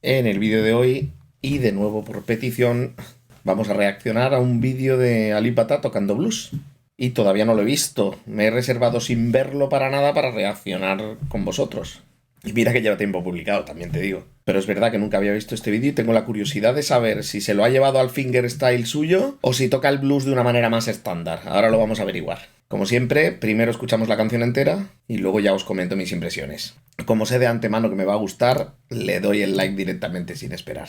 En el vídeo de hoy, y de nuevo por petición, vamos a reaccionar a un vídeo de Alipata tocando blues. Y todavía no lo he visto, me he reservado sin verlo para nada para reaccionar con vosotros. Y mira que lleva tiempo publicado, también te digo. Pero es verdad que nunca había visto este vídeo y tengo la curiosidad de saber si se lo ha llevado al fingerstyle suyo o si toca el blues de una manera más estándar. Ahora lo vamos a averiguar. Como siempre, primero escuchamos la canción entera y luego ya os comento mis impresiones. Como sé de antemano que me va a gustar, le doy el like directamente sin esperar.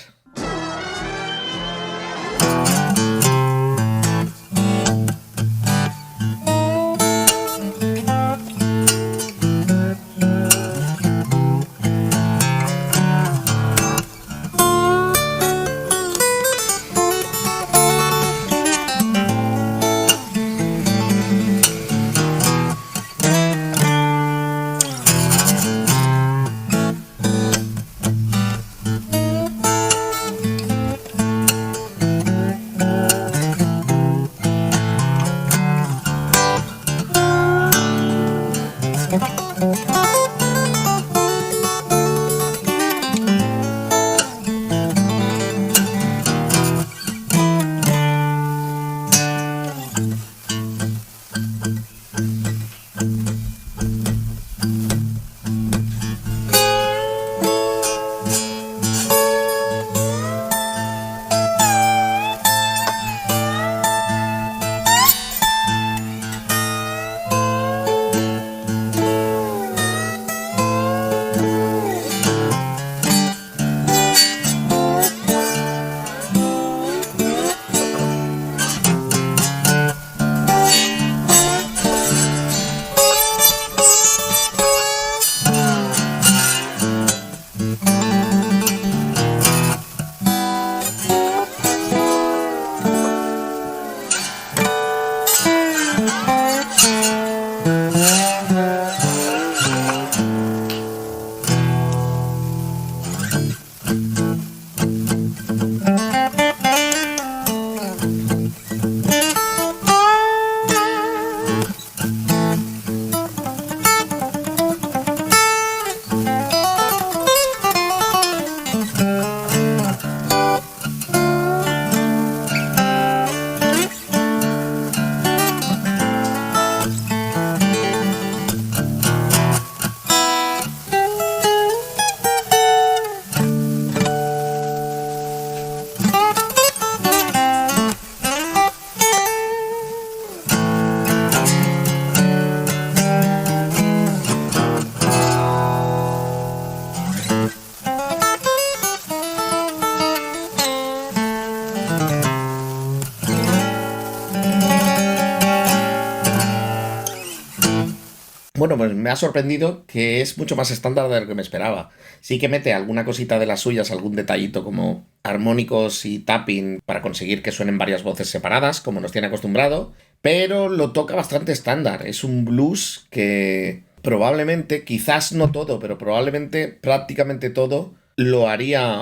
Bueno, pues me ha sorprendido que es mucho más estándar de lo que me esperaba. Sí que mete alguna cosita de las suyas, algún detallito como armónicos y tapping para conseguir que suenen varias voces separadas, como nos tiene acostumbrado, pero lo toca bastante estándar. Es un blues que probablemente, quizás no todo, pero probablemente prácticamente todo, lo haría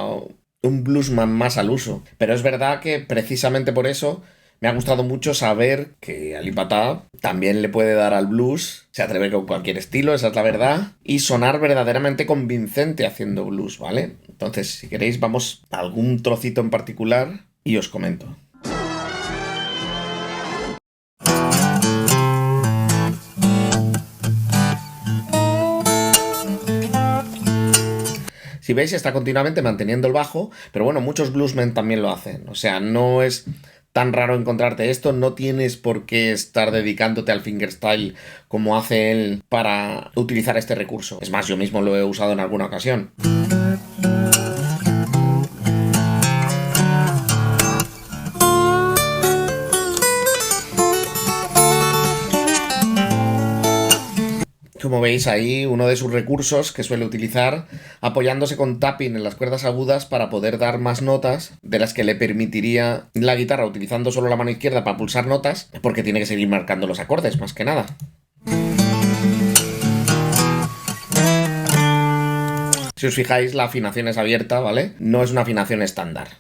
un bluesman más al uso. Pero es verdad que precisamente por eso me ha gustado mucho saber que Ali Patá también le puede dar al blues, se atreve con cualquier estilo, esa es la verdad, y sonar verdaderamente convincente haciendo blues, ¿vale? Entonces, si queréis, vamos a algún trocito en particular y os comento. Si veis, está continuamente manteniendo el bajo, pero bueno, muchos bluesmen también lo hacen. O sea, no es tan raro encontrarte esto, no tienes por qué estar dedicándote al fingerstyle como hace él para utilizar este recurso. Es más, yo mismo lo he usado en alguna ocasión. Como veis ahí, uno de sus recursos que suele utilizar apoyándose con tapping en las cuerdas agudas para poder dar más notas de las que le permitiría la guitarra utilizando solo la mano izquierda para pulsar notas, porque tiene que seguir marcando los acordes, más que nada. Si os fijáis, la afinación es abierta, ¿vale? No es una afinación estándar.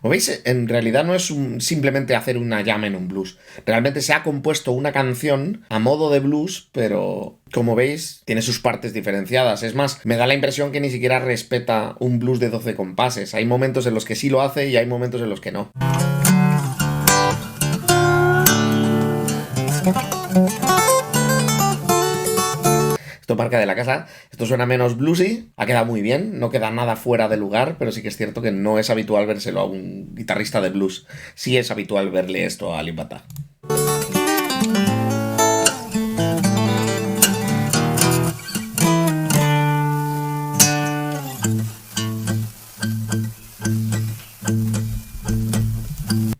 Como veis, en realidad no es simplemente hacer una jam en un blues. Realmente se ha compuesto una canción a modo de blues, pero como veis, tiene sus partes diferenciadas. Es más, me da la impresión que ni siquiera respeta un blues de 12 compases. Hay momentos en los que sí lo hace y hay momentos en los que no. Esto marca de la casa. Esto suena menos bluesy, ha quedado muy bien, no queda nada fuera de lugar, pero sí que es cierto que no es habitual vérselo a un guitarrista de blues. Sí es habitual verle esto a Alip Ba Ta.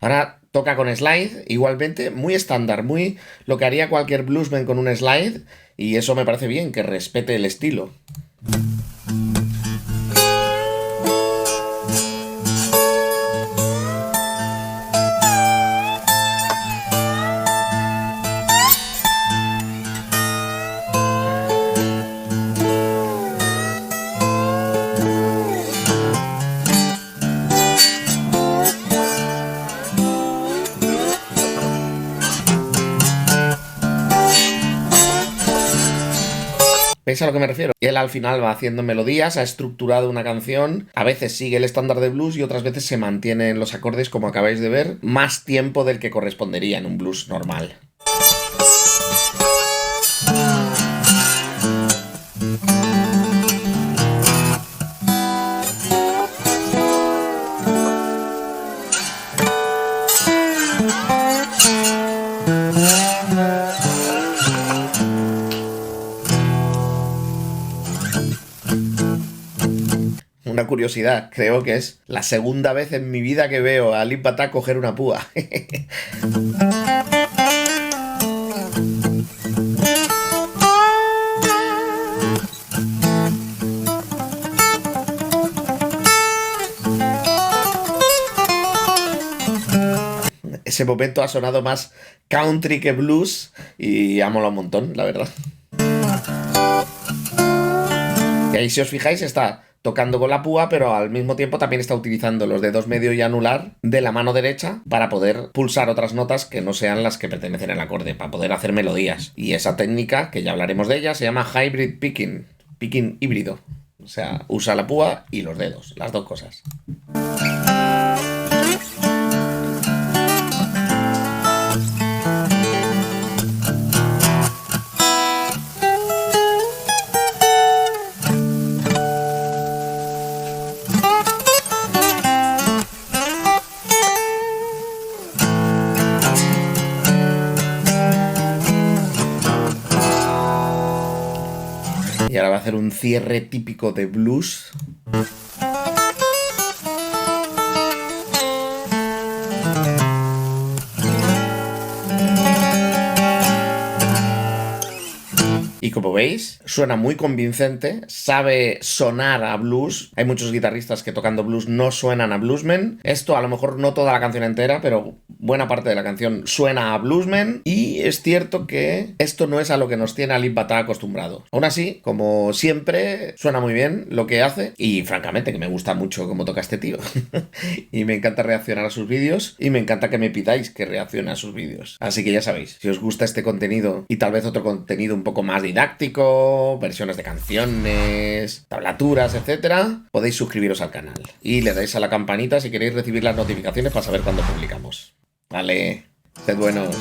Ahora toca con slide, igualmente, muy estándar, muy lo que haría cualquier bluesman con un slide, y eso me parece bien, que respete el estilo. ¿Veis a lo que me refiero? Él al final va haciendo melodías, ha estructurado una canción, a veces sigue el estándar de blues y otras veces se mantiene en los acordes, como acabáis de ver, más tiempo del que correspondería en un blues normal. Una curiosidad, creo que es la segunda vez en mi vida que veo a Alip Ba Ta coger una púa. Ese momento ha sonado más country que blues y ha molado un montón, la verdad. Y ahí, si os fijáis, está tocando con la púa, pero al mismo tiempo también está utilizando los dedos medio y anular de la mano derecha para poder pulsar otras notas que no sean las que pertenecen al acorde, para poder hacer melodías. Y esa técnica, que ya hablaremos de ella, se llama hybrid picking, picking híbrido. O sea, usa la púa y los dedos, las dos cosas. Y ahora va a hacer un cierre típico de blues. Y como veis, suena muy convincente, sabe sonar a blues. Hay muchos guitarristas que tocando blues no suenan a bluesmen. Esto a lo mejor no toda la canción entera, pero buena parte de la canción suena a bluesmen. Y es cierto que esto no es a lo que nos tiene Alip Ba Ta acostumbrado. Aún así, como siempre, suena muy bien lo que hace. Y francamente que me gusta mucho cómo toca este tío. Y me encanta reaccionar a sus vídeos. Y me encanta que me pidáis que reaccione a sus vídeos. Así que ya sabéis, si os gusta este contenido y tal vez otro contenido un poco más didáctico, versiones de canciones, tablaturas, etcétera, podéis suscribiros al canal y le dais a la campanita si queréis recibir las notificaciones para saber cuándo publicamos. Vale, sed buenos.